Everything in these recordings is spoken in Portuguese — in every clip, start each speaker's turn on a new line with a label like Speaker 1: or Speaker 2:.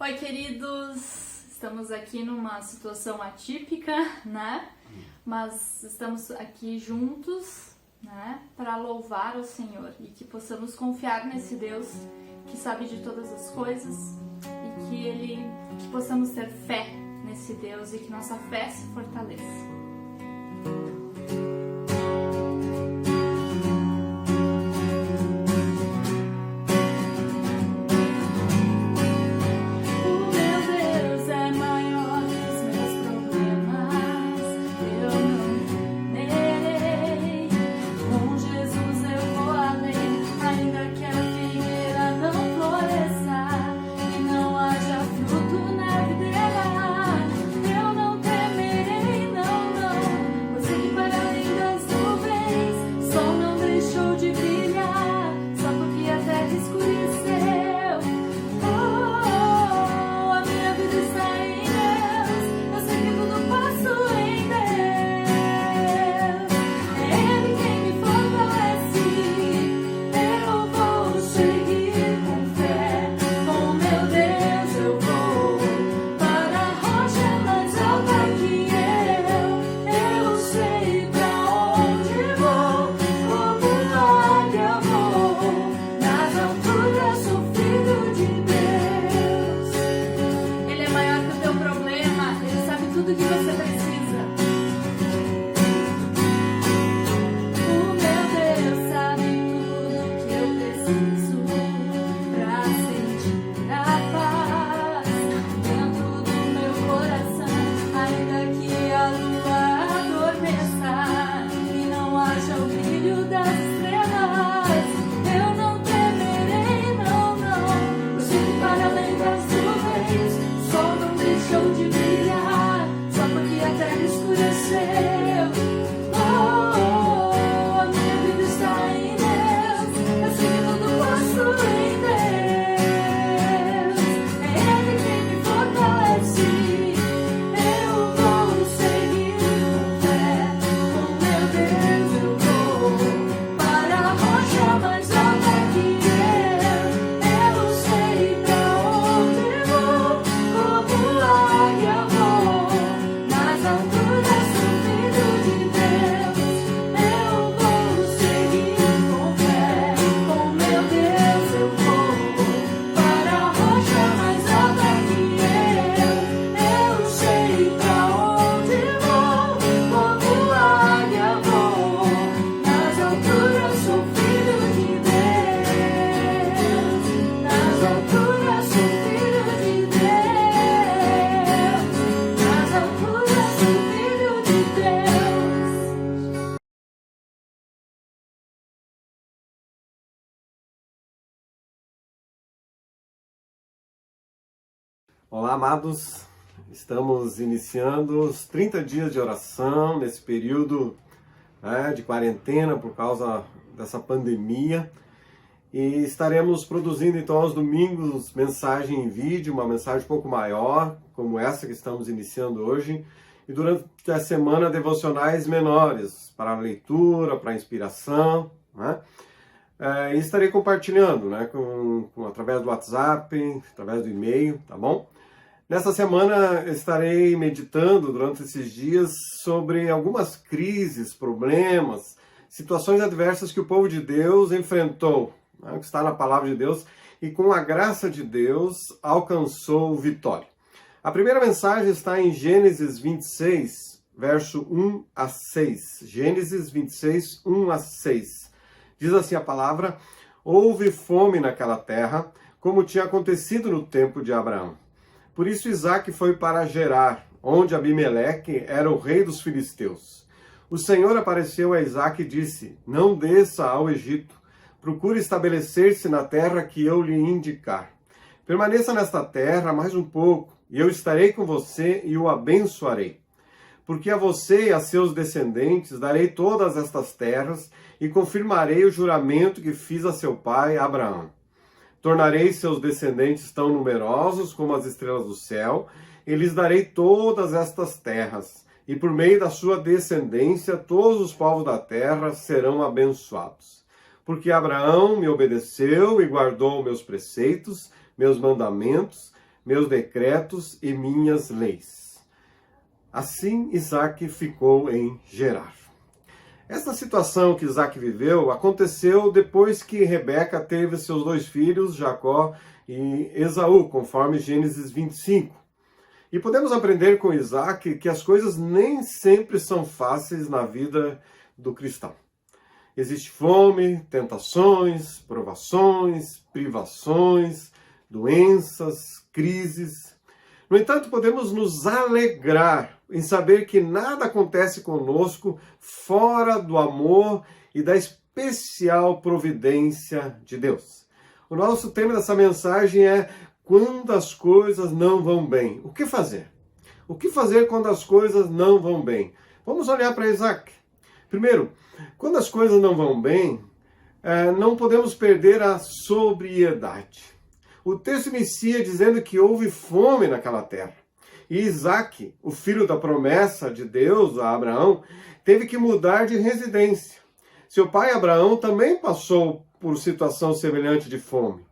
Speaker 1: Oi, queridos! Estamos aqui numa situação atípica, né? Mas estamos aqui juntos, né? Para louvar o Senhor e que possamos confiar nesse Deus que sabe de todas as coisas e que possamos ter fé nesse Deus e que nossa fé se fortaleça.
Speaker 2: Olá, amados, estamos iniciando os 30 dias de oração nesse período de quarentena por causa dessa pandemia e estaremos produzindo então aos domingos mensagem em vídeo, uma mensagem um pouco maior, como essa que estamos iniciando hoje, e durante a semana devocionais menores para leitura, para inspiração, e estarei compartilhando através do WhatsApp, através do e-mail, tá bom? Nessa semana estarei meditando durante esses dias sobre algumas crises, problemas, situações adversas que o povo de Deus enfrentou, que está na palavra de Deus, e com a graça de Deus alcançou vitória. A primeira mensagem está em Gênesis 26, verso 1 a 6. Gênesis 26, 1 a 6. Diz assim a palavra: houve fome naquela terra, como tinha acontecido no tempo de Abraão. Por isso Isaque foi para Gerar, onde Abimeleque era o rei dos filisteus. O Senhor apareceu a Isaque e disse: não desça ao Egito, procure estabelecer-se na terra que eu lhe indicar. Permaneça nesta terra mais um pouco, e eu estarei com você e o abençoarei. Porque a você e a seus descendentes darei todas estas terras e confirmarei o juramento que fiz a seu pai Abraão. Tornarei seus descendentes tão numerosos como as estrelas do céu, e lhes darei todas estas terras, e por meio da sua descendência todos os povos da terra serão abençoados. Porque Abraão me obedeceu e guardou meus preceitos, meus mandamentos, meus decretos e minhas leis. Assim Isaac ficou em Gerar. Essa situação que Isaac viveu aconteceu depois que Rebeca teve seus 2 filhos, Jacó e Esaú, conforme Gênesis 25. E podemos aprender com Isaac que as coisas nem sempre são fáceis na vida do cristão. Existe fome, tentações, provações, privações, doenças, crises. No entanto, podemos nos alegrar em saber que nada acontece conosco fora do amor e da especial providência de Deus. O nosso tema dessa mensagem é: quando as coisas não vão bem, o que fazer? O que fazer quando as coisas não vão bem? Vamos olhar para Isaac. Primeiro, quando as coisas não vão bem, não podemos perder a sobriedade. O texto inicia dizendo que houve fome naquela terra. E Isaac, o filho da promessa de Deus a Abraão, teve que mudar de residência. Seu pai Abraão também passou por situação semelhante de fome.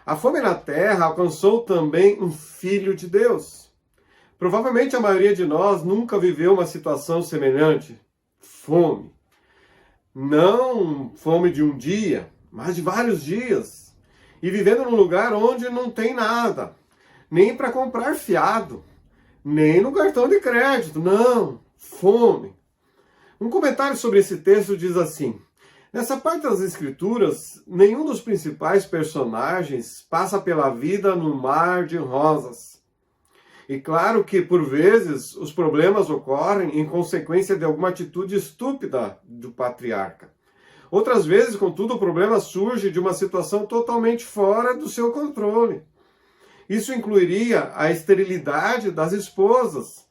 Speaker 2: A fome na terra alcançou também um filho de Deus. Provavelmente a maioria de nós nunca viveu uma situação semelhante. Fome. Não fome de um dia, mas de vários dias. E vivendo num lugar onde não tem nada. Nem para comprar fiado. Nem no cartão de crédito. Não. Fome. Um comentário sobre esse texto diz assim: nessa parte das Escrituras, nenhum dos principais personagens passa pela vida no mar de rosas. E claro que, por vezes, os problemas ocorrem em consequência de alguma atitude estúpida do patriarca. Outras vezes, contudo, o problema surge de uma situação totalmente fora do seu controle. Isso incluiria a esterilidade das esposas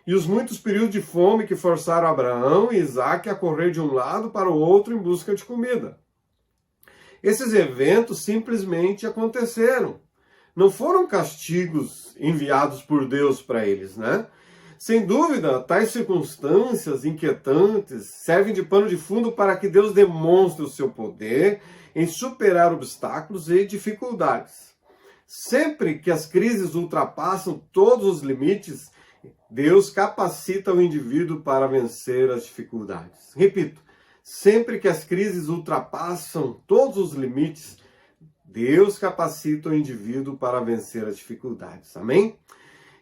Speaker 2: e os muitos períodos de fome que forçaram Abraão e Isaac a correr de um lado para o outro em busca de comida. Esses eventos simplesmente aconteceram. Não foram castigos enviados por Deus para eles, né? Sem dúvida, tais circunstâncias inquietantes servem de pano de fundo para que Deus demonstre o seu poder em superar obstáculos e dificuldades. Sempre que as crises ultrapassam todos os limites, Deus capacita o indivíduo para vencer as dificuldades. Repito, sempre que as crises ultrapassam todos os limites, Deus capacita o indivíduo para vencer as dificuldades. Amém?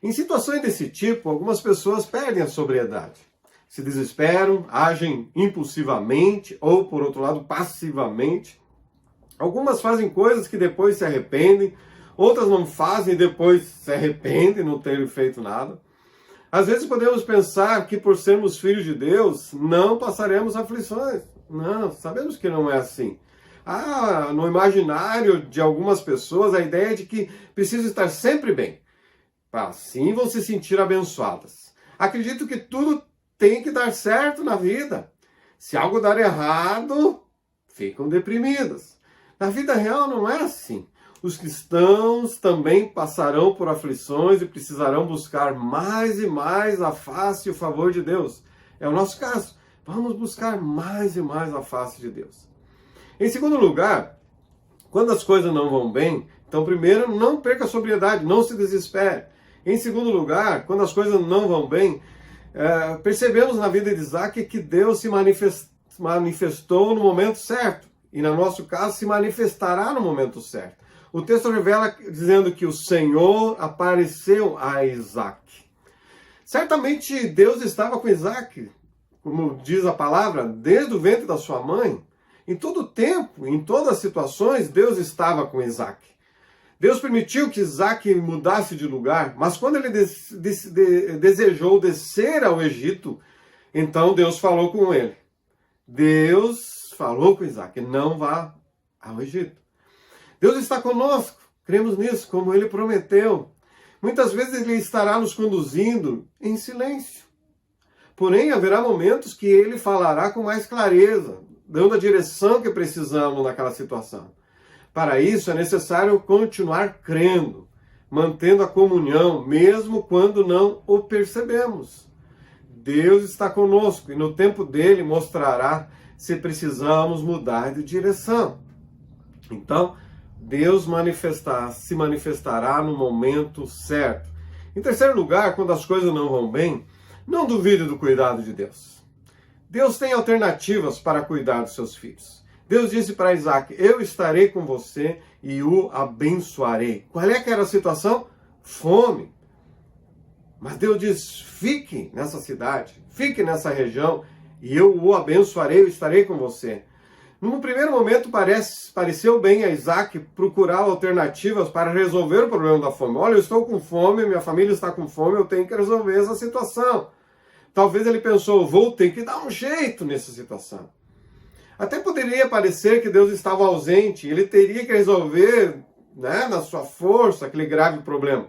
Speaker 2: Em situações desse tipo, algumas pessoas perdem a sobriedade. Se desesperam, agem impulsivamente ou, por outro lado, passivamente. Algumas fazem coisas que depois se arrependem, outras não fazem e depois se arrependem, não terem feito nada. Às vezes podemos pensar que por sermos filhos de Deus, não passaremos aflições. Não, sabemos que não é assim. No imaginário de algumas pessoas, a ideia é de que precisam estar sempre bem. Assim vão se sentir abençoadas. Acredito que tudo tem que dar certo na vida. Se algo dar errado, ficam deprimidas. Na vida real não é assim. Os cristãos também passarão por aflições e precisarão buscar mais e mais a face e o favor de Deus. É o nosso caso. Vamos buscar mais e mais a face de Deus. Em segundo lugar, quando as coisas não vão bem, então primeiro, não perca a sobriedade, não se desespere. Em segundo lugar, quando as coisas não vão bem, percebemos na vida de Isaac que Deus se manifestou no momento certo. E no nosso caso, se manifestará no momento certo. O texto revela dizendo que o Senhor apareceu a Isaac. Certamente Deus estava com Isaac, como diz a palavra, desde o ventre da sua mãe. Em todo tempo, em todas as situações, Deus estava com Isaac. Deus permitiu que Isaac mudasse de lugar, mas quando ele desejou descer ao Egito, então Deus falou com ele. Deus falou com Isaac: não vá ao Egito. Deus está conosco, cremos nisso, como Ele prometeu. Muitas vezes Ele estará nos conduzindo em silêncio. Porém, haverá momentos que Ele falará com mais clareza, dando a direção que precisamos naquela situação. Para isso, é necessário continuar crendo, mantendo a comunhão, mesmo quando não o percebemos. Deus está conosco e no tempo dele mostrará se precisamos mudar de direção. Então, Deus se manifestará no momento certo. Em terceiro lugar, quando as coisas não vão bem, não duvide do cuidado de Deus. Deus tem alternativas para cuidar dos seus filhos. Deus disse para Isaac: eu estarei com você e o abençoarei. Qual é que era a situação? Fome. Mas Deus diz: fique nessa cidade, fique nessa região e eu o abençoarei, eu estarei com você. Num primeiro momento pareceu bem a Isaac procurar alternativas para resolver o problema da fome. Olha, eu estou com fome, minha família está com fome, eu tenho que resolver essa situação. Talvez ele pensou: vou ter que dar um jeito nessa situação. Até poderia parecer que Deus estava ausente, ele teria que resolver, na sua força, aquele grave problema.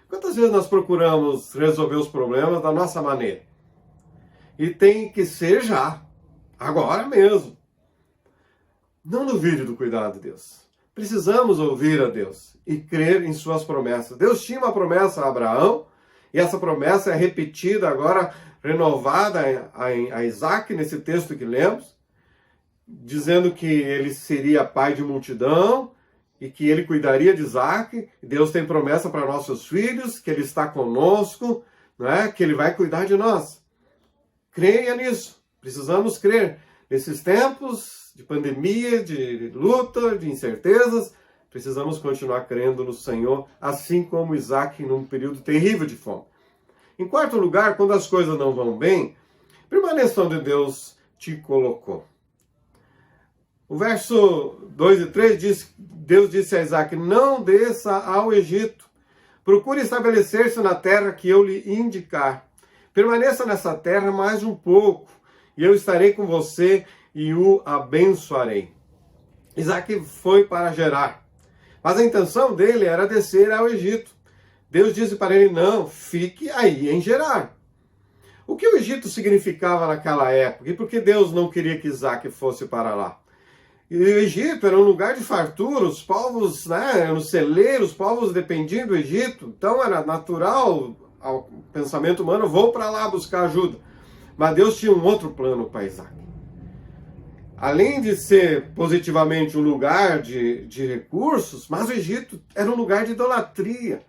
Speaker 2: Quantas vezes nós procuramos resolver os problemas da nossa maneira? E tem que ser já, agora mesmo. Não duvide do cuidado de Deus. Precisamos ouvir a Deus e crer em suas promessas. Deus tinha uma promessa a Abraão, e essa promessa é repetida agora, renovada a Isaac, nesse texto que lemos, dizendo que ele seria pai de multidão e que ele cuidaria de Isaac. Deus tem promessa para nossos filhos, que ele está conosco, que ele vai cuidar de nós. Creia nisso. Precisamos crer. Nesses tempos de pandemia, de luta, de incertezas, precisamos continuar crendo no Senhor, assim como Isaac num período terrível de fome. Em quarto lugar, quando as coisas não vão bem, permaneça onde Deus te colocou. O verso 2 e 3 diz: Deus disse a Isaac: não desça ao Egito, procure estabelecer-se na terra que eu lhe indicar. Permaneça nessa terra mais um pouco, e eu estarei com você e o abençoarei. Isaac foi para Gerar, mas a intenção dele era descer ao Egito. Deus disse para ele: não, fique aí em Gerar. O que o Egito significava naquela época? E por que Deus não queria que Isaac fosse para lá? E o Egito era um lugar de fartura, os povos, eram celeiros, os povos dependiam do Egito, então era natural ao pensamento humano: vou para lá buscar ajuda. Mas Deus tinha um outro plano para Isaac. Além de ser positivamente um lugar de recursos, mas o Egito era um lugar de idolatria.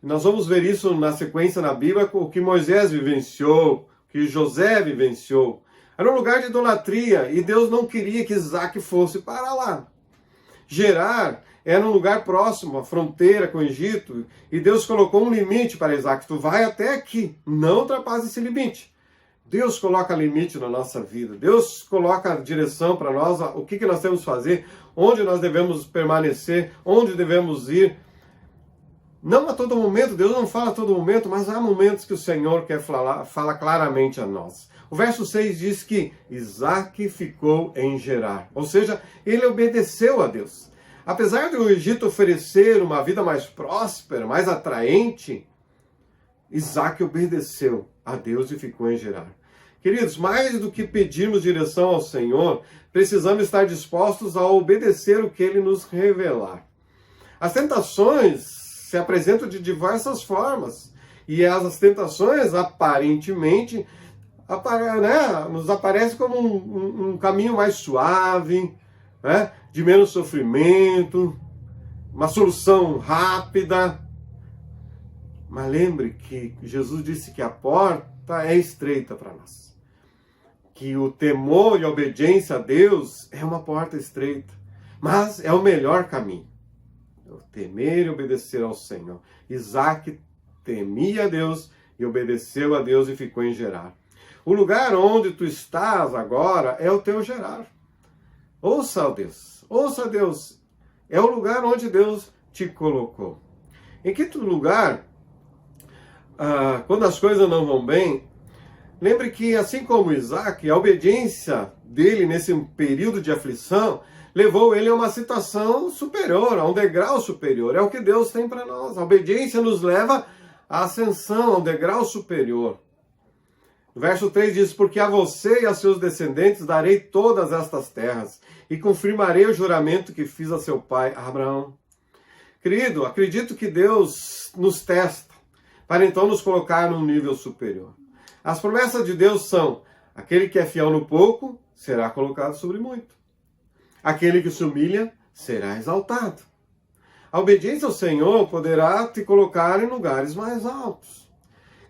Speaker 2: Nós vamos ver isso na sequência na Bíblia, o que Moisés vivenciou, o que José vivenciou. Era um lugar de idolatria e Deus não queria que Isaac fosse para lá. Gerar era um lugar próximo, à fronteira com o Egito, e Deus colocou um limite para Isaac: tu vai até aqui, não ultrapasse esse limite. Deus coloca limite na nossa vida, Deus coloca a direção para nós, o que nós temos que fazer, onde nós devemos permanecer, onde devemos ir. Não a todo momento, Deus não fala a todo momento, mas há momentos que o Senhor fala claramente a nós. O verso 6 diz que Isaac ficou em Gerar, ou seja, ele obedeceu a Deus. Apesar do Egito oferecer uma vida mais próspera, mais atraente, Isaac obedeceu a Deus e ficou em Gerar. Queridos, mais do que pedirmos direção ao Senhor, precisamos estar dispostos a obedecer o que Ele nos revelar. As tentações se apresentam de diversas formas, e as tentações, aparentemente, nos aparecem como um caminho mais suave, de menos sofrimento, uma solução rápida. Mas lembre que Jesus disse que a porta é estreita para nós. Que o temor e a obediência a Deus é uma porta estreita, mas é o melhor caminho. O temer e obedecer ao Senhor. Isaac temia a Deus e obedeceu a Deus e ficou em Gerar. O lugar onde tu estás agora é o teu Gerar. Ouça a Deus. Ouça a Deus. É o lugar onde Deus te colocou. Em quinto lugar, quando as coisas não vão bem, lembre que, assim como Isaac, a obediência dele nesse período de aflição levou ele a uma situação superior, a um degrau superior. É o que Deus tem para nós. A obediência nos leva à ascensão, a um degrau superior. O verso 3 diz: porque a você e a seus descendentes darei todas estas terras e confirmarei o juramento que fiz a seu pai Abraão. Querido, acredito que Deus nos testa para então nos colocar num nível superior. As promessas de Deus são: aquele que é fiel no pouco será colocado sobre muito. Aquele que se humilha será exaltado. A obediência ao Senhor poderá te colocar em lugares mais altos.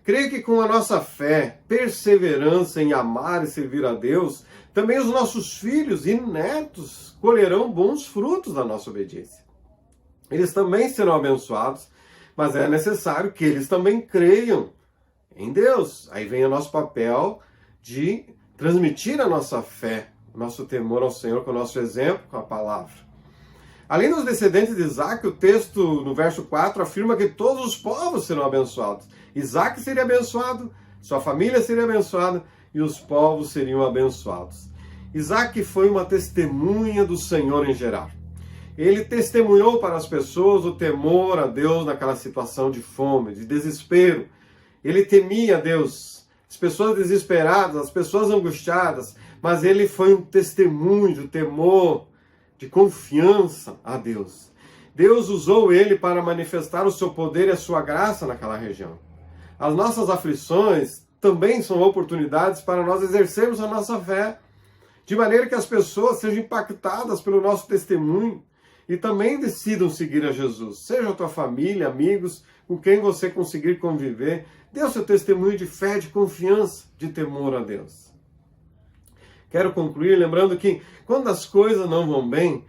Speaker 2: Creio que com a nossa fé, perseverança em amar e servir a Deus, também os nossos filhos e netos colherão bons frutos da nossa obediência. Eles também serão abençoados, mas é necessário que eles também creiam em Deus. Aí vem o nosso papel de transmitir a nossa fé, o nosso temor ao Senhor com o nosso exemplo, com a palavra. Além dos descendentes de Isaac, o texto no verso 4 afirma que todos os povos serão abençoados. Isaac seria abençoado, sua família seria abençoada e os povos seriam abençoados. Isaac foi uma testemunha do Senhor em Gerar. Ele testemunhou para as pessoas o temor a Deus naquela situação de fome, de desespero. Ele temia a Deus, as pessoas desesperadas, as pessoas angustiadas, mas ele foi um testemunho de temor, de confiança a Deus. Deus usou ele para manifestar o seu poder e a sua graça naquela região. As nossas aflições também são oportunidades para nós exercermos a nossa fé, de maneira que as pessoas sejam impactadas pelo nosso testemunho e também decidam seguir a Jesus. Seja a tua família, amigos, com quem você conseguir conviver, dê o seu testemunho de fé, de confiança, de temor a Deus. Quero concluir lembrando que quando as coisas não vão bem,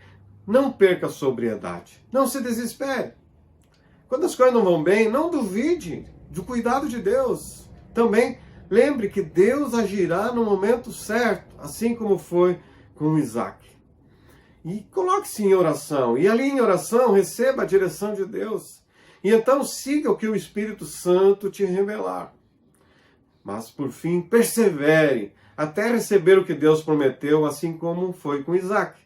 Speaker 2: não perca a sobriedade, não se desespere. Quando as coisas não vão bem, não duvide do cuidado de Deus. Também lembre que Deus agirá no momento certo, assim como foi com Isaac. E coloque-se em oração, e ali em oração receba a direção de Deus. E então siga o que o Espírito Santo te revelar. Mas por fim, persevere até receber o que Deus prometeu, assim como foi com Isaac.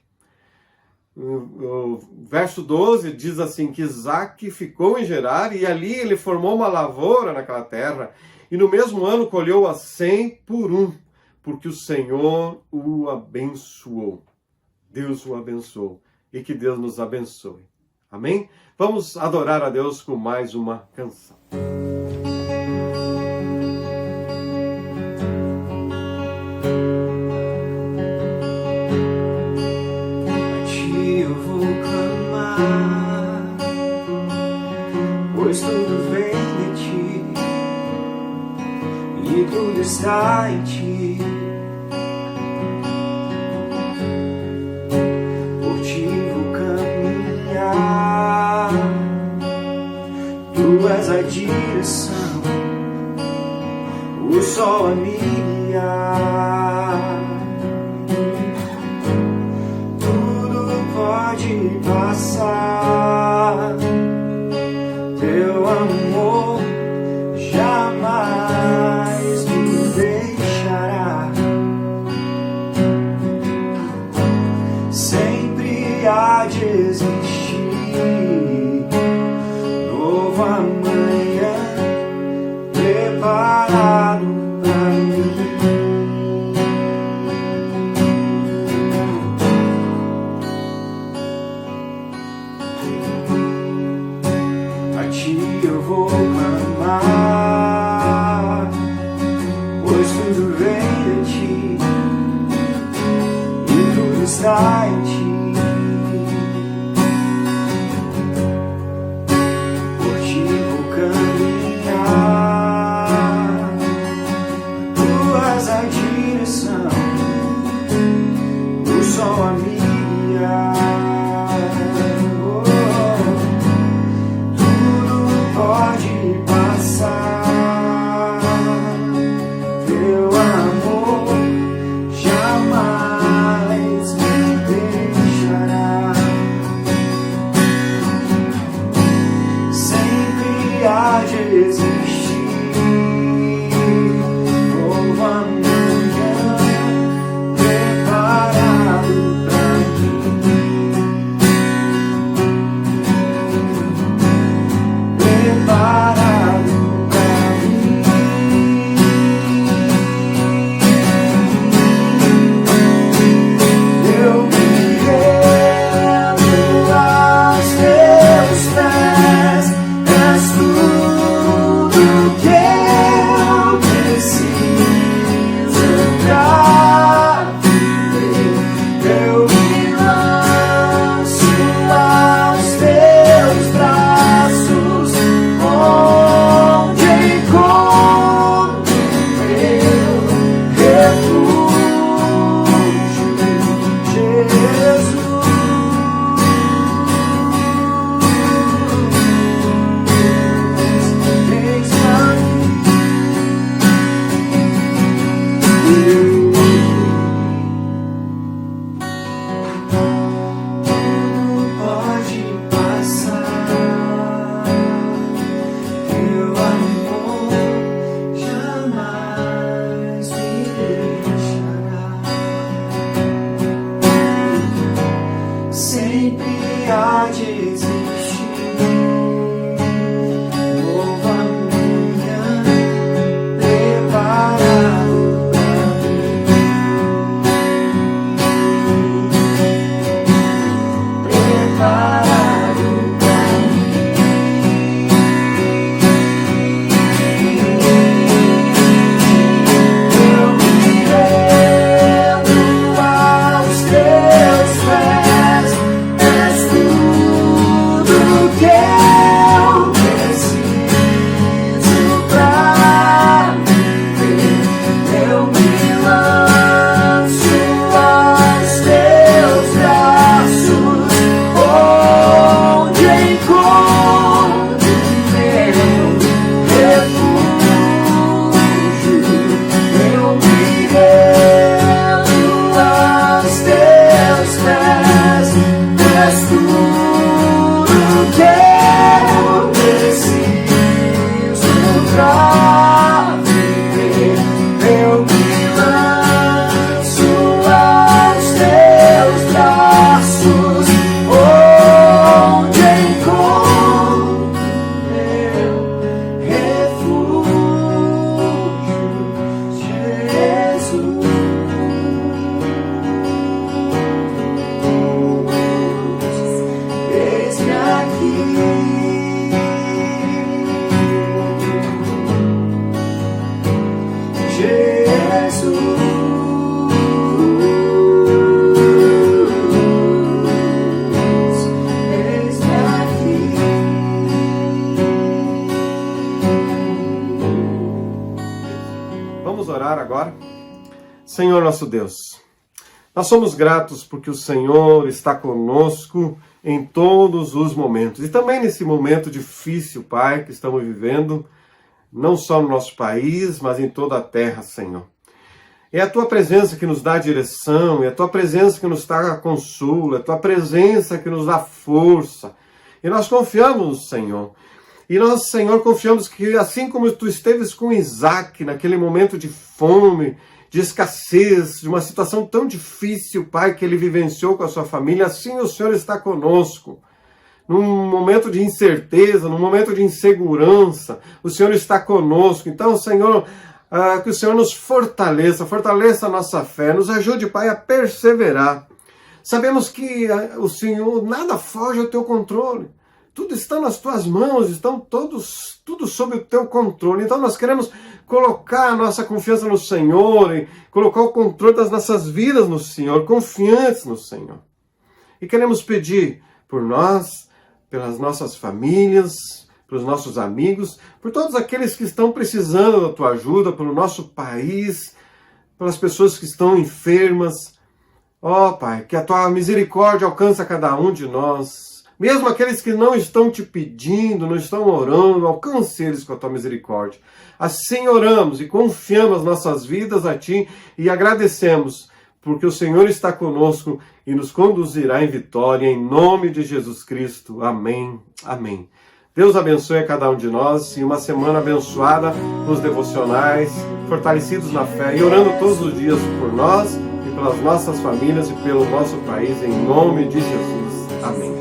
Speaker 2: O verso 12 diz assim, que Isaac ficou em Gerar e ali ele formou uma lavoura naquela terra e no mesmo ano colheu a 100 por 1, porque o Senhor o abençoou. Deus o abençoou e que Deus nos abençoe. Amém? Vamos adorar a Deus com mais uma canção.
Speaker 3: Pois tudo vem de ti e tudo está em ti. Por ti vou caminhar, tu és a direção, o sol a me guiar. Tudo pode passar, teu amor jamais me deixará. Sempre há de existir novo amanhã preparado pra mim. Eu vou clamar, pois tudo vem de ti e tudo está em ti. Por ti vou caminhar, tu és a direção, o sol a me guiar. Pode passar, teu amor jamais me deixará.
Speaker 2: Vamos orar agora. Senhor nosso Deus, nós somos gratos porque o Senhor está conosco em todos os momentos. E também nesse momento difícil, Pai, que estamos vivendo, não só no nosso país, mas em toda a terra, Senhor. É a Tua presença que nos dá direção, é a Tua presença que nos dá consolo, é a Tua presença que nos dá força. E nós confiamos no Senhor. E nós, Senhor, confiamos que assim como Tu esteves com Isaac naquele momento de fome, de escassez, de uma situação tão difícil, Pai, que ele vivenciou com a sua família, assim o Senhor está conosco. Num momento de incerteza, num momento de insegurança, o Senhor está conosco. Então, Senhor, que o Senhor nos fortaleça a nossa fé, nos ajude, Pai, a perseverar. Sabemos que o Senhor, nada foge ao Teu controle. Tudo está nas Tuas mãos, tudo sob o Teu controle. Então nós queremos colocar a nossa confiança no Senhor e colocar o controle das nossas vidas no Senhor, confiantes no Senhor. E queremos pedir por nós, pelas nossas famílias, pelos nossos amigos, por todos aqueles que estão precisando da Tua ajuda, pelo nosso país, pelas pessoas que estão enfermas. Ó Pai, que a Tua misericórdia alcance a cada um de nós. Mesmo aqueles que não estão Te pedindo, não estão orando, alcance eles com a Tua misericórdia. Assim oramos e confiamos as nossas vidas a Ti e agradecemos, porque o Senhor está conosco e nos conduzirá em vitória, em nome de Jesus Cristo. Amém. Amém. Deus abençoe a cada um de nós e uma semana abençoada nos devocionais, fortalecidos na fé e orando todos os dias por nós e pelas nossas famílias e pelo nosso país, em nome de Jesus. Amém.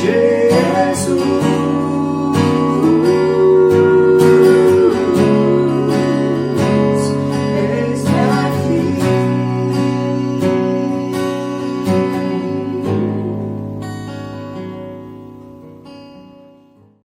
Speaker 3: Jesus.